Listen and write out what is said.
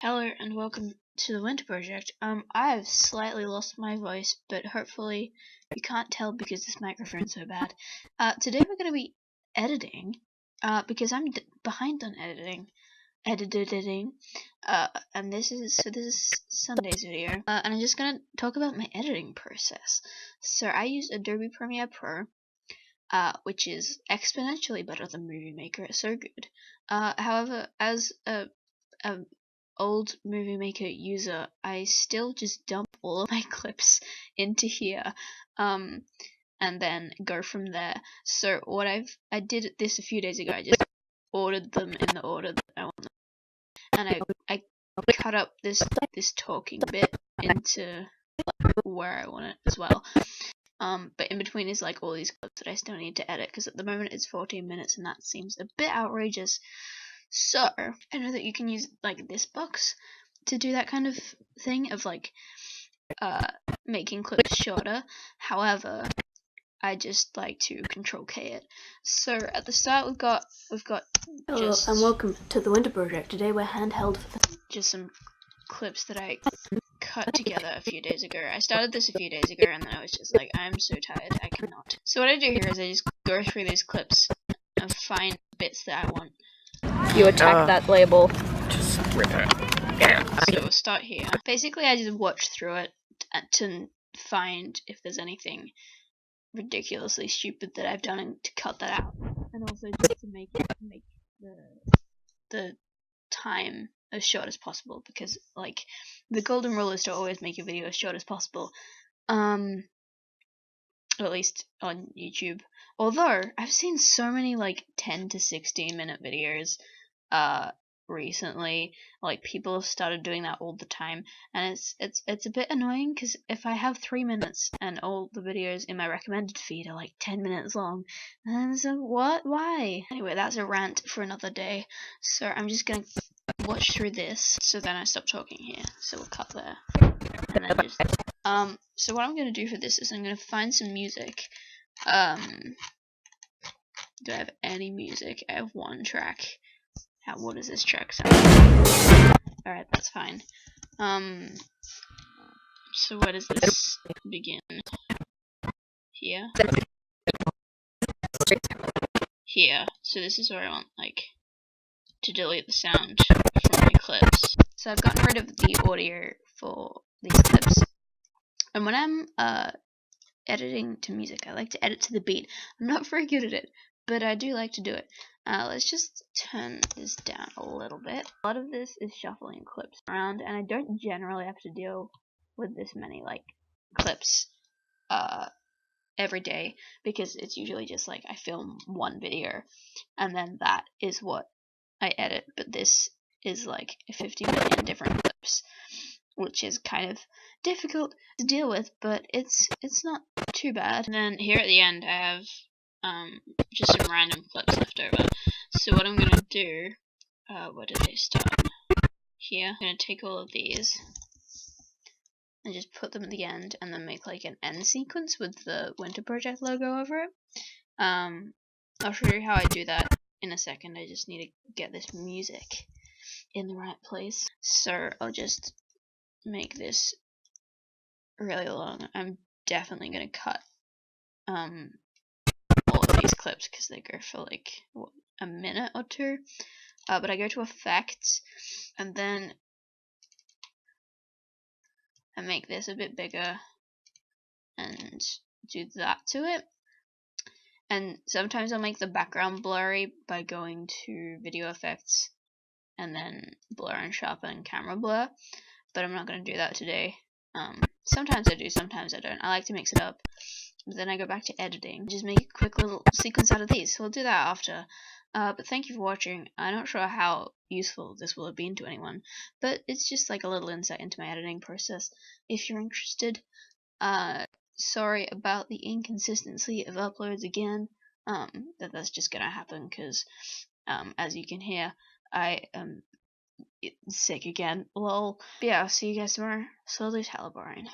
Hello and welcome to the Winter Project. I have slightly lost my voice, but hopefully you can't tell because this microphone's so bad. Today we're going to be editing, because I'm behind on editing, and this is Sunday's video, and I'm just going to talk about my editing process. So I use Adobe Premiere Pro, which is exponentially better than Movie Maker. It's so good. However, as a old Movie Maker user, I still just dump all of my clips into here, and then go from there. So what I did this a few days ago. I just ordered them in the order that I want them, and I cut up this talking bit into where I want it as well. But in between is like all these clips that I still need to edit, because at the moment it's 14 minutes and that seems a bit outrageous. So I know that you can use like this box to do that kind of thing of like making clips shorter. However, I just like to Control K it. So at the start we've got Hello and welcome to the Winter Project. Today we're handheld just some clips that I cut together a few days ago. I started this a few days ago and then I was just like, I'm so tired, I cannot. So what I do here is I just go through these clips and find bits that I want. You attack that label. Just rip it. So we'll start here. Basically, I just watch through it to find if there's anything ridiculously stupid that I've done and to cut that out, and also just to make the time as short as possible, because like the golden rule is to always make your video as short as possible. Or at least on YouTube. Although I've seen so many like 10 to 16 minute videos recently, like people have started doing that all the time, and it's a bit annoying, because if I have 3 minutes and all the videos in my recommended feed are like 10 minutes long, and so why? Anyway, that's a rant for another day. So I'm just gonna watch through this, so then I stop talking here, so we'll cut there, and then just so what I'm gonna do for this is I'm gonna find some music. Do I have any music? I have one track. What does this track sound like? Alright, that's fine. So where does this begin? Here? Here. So this is where I want, like, to delete the sound from my clips. So I've gotten rid of the audio for these clips. And when I'm editing to music, I like to edit to the beat. I'm not very good at it, but I do like to do it. Let's just turn this down a little bit. A lot of this is shuffling clips around, and I don't generally have to deal with this many like clips every day, because it's usually just like I film one video and then that is what I edit. But this is like 50 million different clips, which is kind of difficult to deal with, but it's not too bad. And then here at the end I have just some random clips left over. So what I'm gonna do, where did they start? Here. I'm gonna take all of these and just put them at the end, and then make like an end sequence with the Winter Project logo over it. I'll show you how I do that in a second. I just need to get this music in the right place. So I'll just make this really long. I'm definitely gonna cut all of these clips because they go for like a minute or two. But I go to effects and then I make this a bit bigger and do that to it. And sometimes I'll make the background blurry by going to video effects and then blur and sharpen and camera blur, but I'm not going to do that today. Sometimes I do, sometimes I don't. I like to mix it up. But then I go back to editing, just make a quick little sequence out of these. So we'll do that after. But thank you for watching. I'm not sure how useful this will have been to anyone, but it's just like a little insight into my editing process. If you're interested, sorry about the inconsistency of uploads again. That's just gonna happen because, as you can hear, I am sick again. Lol. But yeah, I'll see you guys tomorrow. Slowly Talabarine.